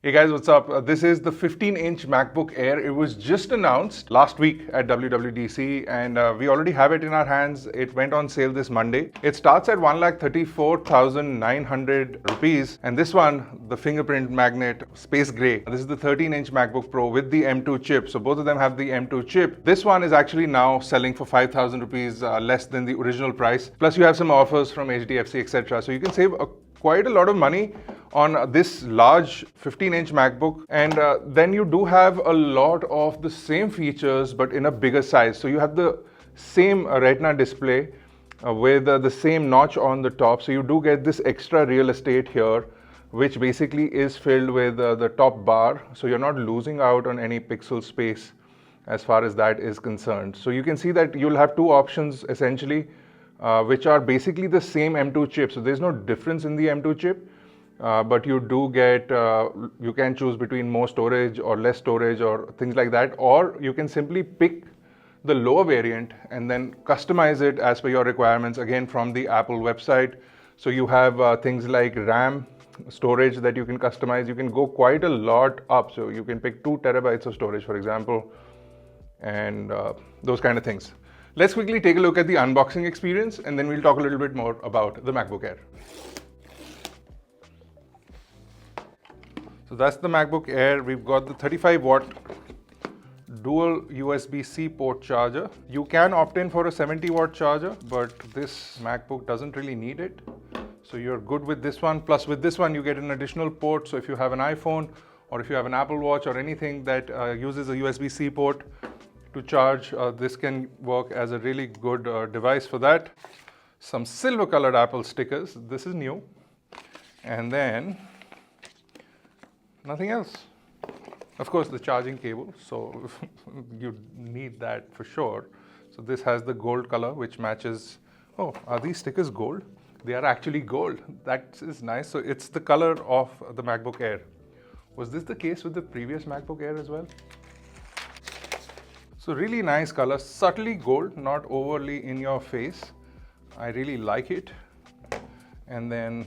Hey guys, what's up? This is the 15-inch MacBook Air. It was just announced last week at WWDC and we already have it in our hands. It went on sale this Monday. It starts at 1,34,900 rupees. And this one, the fingerprint magnet, space gray. This is the 13-inch MacBook Pro with the M2 chip. So both of them have the M2 chip. This one is actually now selling for 5,000 rupees less than the original price. Plus you have some offers from HDFC, etc. So you can save quite a lot of money on this large 15-inch MacBook, and then you do have a lot of the same features but in a bigger size. So you have the same Retina display with the same notch on the top, so you do get this extra real estate here, which basically is filled with the top bar, so you're not losing out on any pixel space as far as that is concerned. So you can see that you'll have two options essentially, which are basically the same M2 chip. So there's no difference in the M2 chip, but you do get, you can choose between more storage or less storage or things like that, or you can simply pick the lower variant and then customize it as per your requirements, again from the Apple website. So you have things like RAM storage that you can customize. You can go quite a lot up, so you can pick 2 terabytes of storage, for example, and those kind of things. Let's quickly take a look at the unboxing experience and then we'll talk a little bit more about the MacBook Air. So that's the MacBook Air. We've got the 35-watt dual USB-C port charger. You can opt in for a 70-watt charger, but this MacBook doesn't really need it. So you're good with this one. Plus with this one, you get an additional port. So if you have an iPhone or if you have an Apple Watch or anything that uses a USB-C port to charge, this can work as a really good device for that. Some silver colored Apple stickers. This is new. And then nothing else. Of course, the charging cable, so you need that for sure. So this has the gold color, which matches. Oh, are these stickers gold? They are actually gold. That is nice. So it's the color of the MacBook Air. Was this the case with the previous MacBook Air as well? So really nice color, subtly gold, not overly in your face. I really like it. And then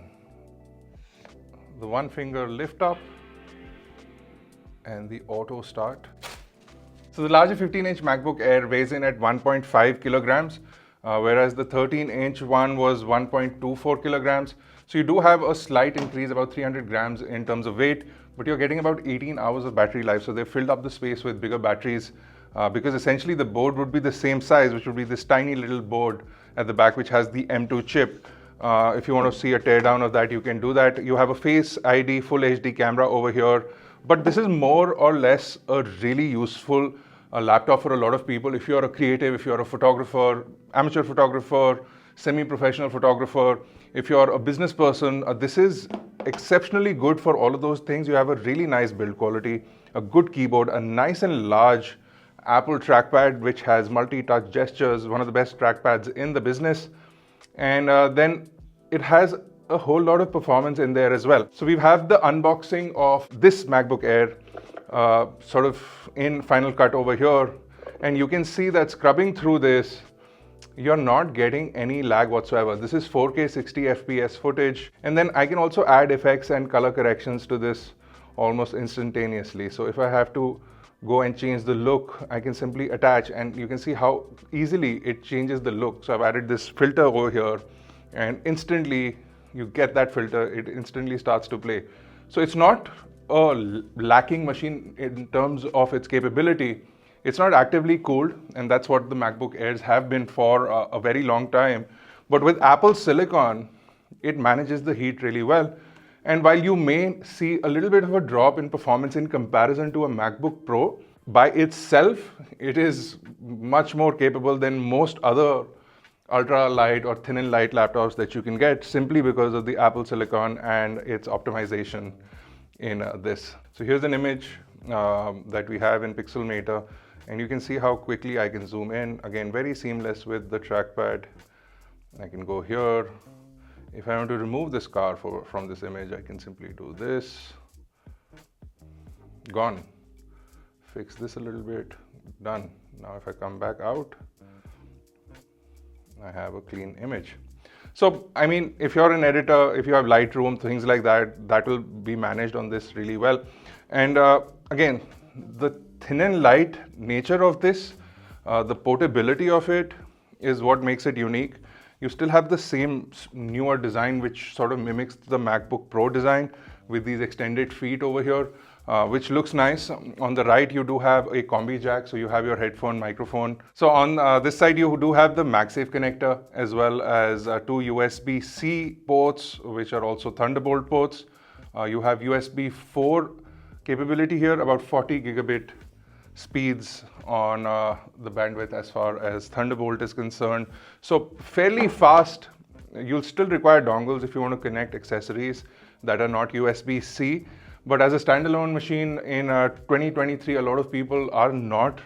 the one finger lift up and the auto start. So the larger 15-inch MacBook Air weighs in at 1.5 kilograms, whereas the 13-inch one was 1.24 kilograms. So you do have a slight increase, about 300 grams in terms of weight, but you're getting about 18 hours of battery life. So they filled up the space with bigger batteries because essentially the board would be the same size, which would be this tiny little board at the back, which has the M2 chip. If you want to see a teardown of that, you can do that. You have a Face ID Full HD camera over here. But this is more or less a really useful laptop for a lot of people. If you're a creative, if you're a photographer, amateur photographer, semi-professional photographer, if you're a business person, this is exceptionally good for all of those things. You have a really nice build quality, a good keyboard, a nice and large Apple trackpad, which has multi-touch gestures, one of the best trackpads in the business. And then it has a whole lot of performance in there as well. So we have the unboxing of this MacBook Air sort of in Final Cut over here, and you can see that scrubbing through this, you're not getting any lag whatsoever. This is 4K 60 FPS footage, and then I can also add effects and color corrections to this almost instantaneously. So if I have to go and change the look, I can simply attach, and you can see how easily it changes the look. So I've added this filter over here, and instantly you get that filter, it instantly starts to play. So it's not a lacking machine in terms of its capability. It's not actively cooled, and that's what the MacBook Airs have been for a very long time. But with Apple Silicon, it manages the heat really well. And while you may see a little bit of a drop in performance in comparison to a MacBook Pro, by itself, it is much more capable than most other ultra light or thin and light laptops that you can get, simply because of the Apple Silicon and its optimization in this. So here's an image that we have in Pixelmator, and you can see how quickly I can zoom in. Again, very seamless with the trackpad. I can go here. If I want to remove this car from this image, I can simply do this. Gone. Fix this a little bit. Done. Now if I come back out, I have a clean image. So, I mean, if you're an editor, if you have Lightroom, things like that, that will be managed on this really well. And again, the thin and light nature of this, the portability of it is what makes it unique. You still have the same newer design which sort of mimics the MacBook Pro design with these extended feet over here, which looks nice. On the right, you do have a combi jack, so you have your headphone microphone. So on this side, you do have the MagSafe connector as well as two USB-C ports, which are also Thunderbolt ports. You have USB 4 capability here, about 40 gigabit speeds on the bandwidth as far as Thunderbolt is concerned. So fairly fast. You'll still require dongles if you want to connect accessories that are not USB-C. But as a standalone machine in 2023, a lot of people are not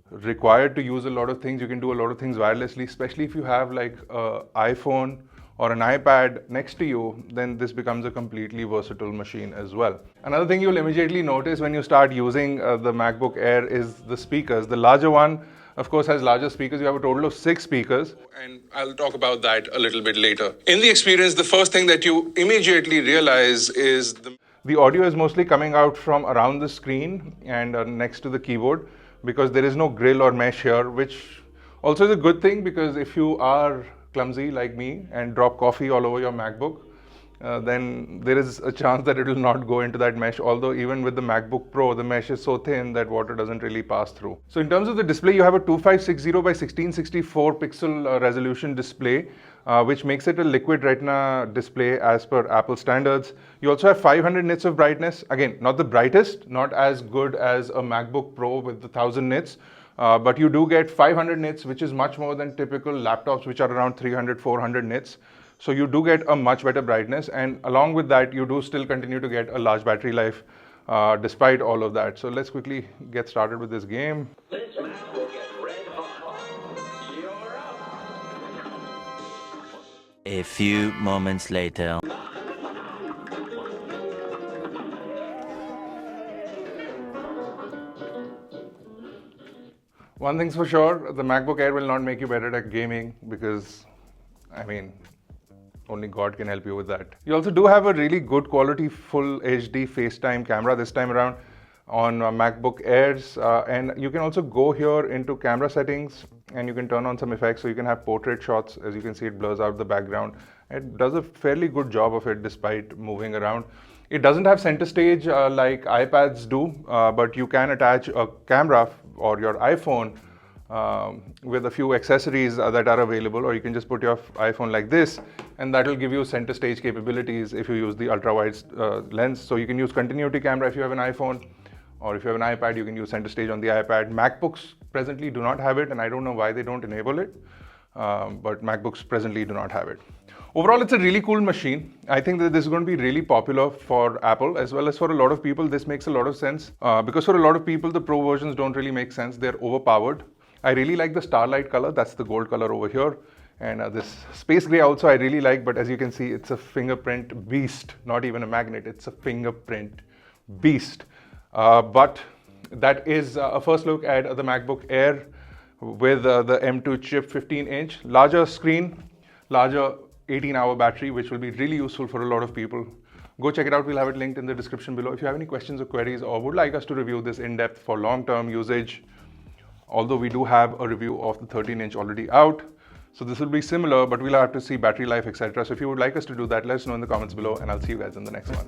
required to use a lot of things. You can do a lot of things wirelessly, especially if you have like an iPhone or an iPad next to you, then this becomes a completely versatile machine as well. Another thing you'll immediately notice when you start using the MacBook Air is the speakers. The larger one, of course, has larger speakers. You have a total of 6 speakers. And I'll talk about that a little bit later. In the experience, the first thing that you immediately realize is the audio is mostly coming out from around the screen and next to the keyboard, because there is no grill or mesh here, which also is a good thing, because if you are clumsy like me and drop coffee all over your MacBook, then there is a chance that it will not go into that mesh. Although even with the MacBook Pro, the mesh is so thin that water doesn't really pass through. So in terms of the display, you have a 2560 by 1664 pixel resolution display, which makes it a liquid retina display as per Apple standards. You also have 500 nits of brightness. Again, not the brightest, not as good as a MacBook Pro with the 1000 nits. But you do get 500 nits, which is much more than typical laptops, which are around 300, 400 nits. So you do get a much better brightness, and along with that, you do still continue to get a large battery life despite all of that. So let's quickly get started with this game. This match will get red hot. You're up. A few moments later. One thing's for sure, the MacBook Air will not make you better at gaming, because, I mean, only God can help you with that. You also do have a really good quality full HD FaceTime camera this time around on MacBook Airs, and you can also go here into camera settings and you can turn on some effects, so you can have portrait shots. As you can see, it blurs out the background. It does a fairly good job of it despite moving around. It doesn't have center stage like iPads do, but you can attach a camera or your iPhone with a few accessories that are available, or you can just put your iPhone like this, and that will give you center stage capabilities if you use the ultra wide lens. So you can use continuity camera if you have an iPhone, or if you have an iPad, you can use center stage on the iPad. MacBooks presently do not have it, and I don't know why they don't enable it, but MacBooks presently do not have it. Overall, it's a really cool machine. I think that this is going to be really popular for Apple as well as for a lot of people. This makes a lot of sense because for a lot of people, the Pro versions don't really make sense. They're overpowered. I really like the Starlight color. That's the gold color over here. And this space gray also I really like, but as you can see, it's a fingerprint beast, not even a magnet. It's a fingerprint beast. But that is a first look at the MacBook Air with the M2 chip, 15-inch, larger screen, larger 18-hour battery, which will be really useful for a lot of people. Go check it out. We'll have it linked in the description below. If you have any questions or queries or would like us to review this in depth for long-term usage, although we do have a review of the 13-inch already out. So this will be similar, but we'll have to see battery life, etc. So if you would like us to do that, let us know in the comments below, and I'll see you guys in the next one.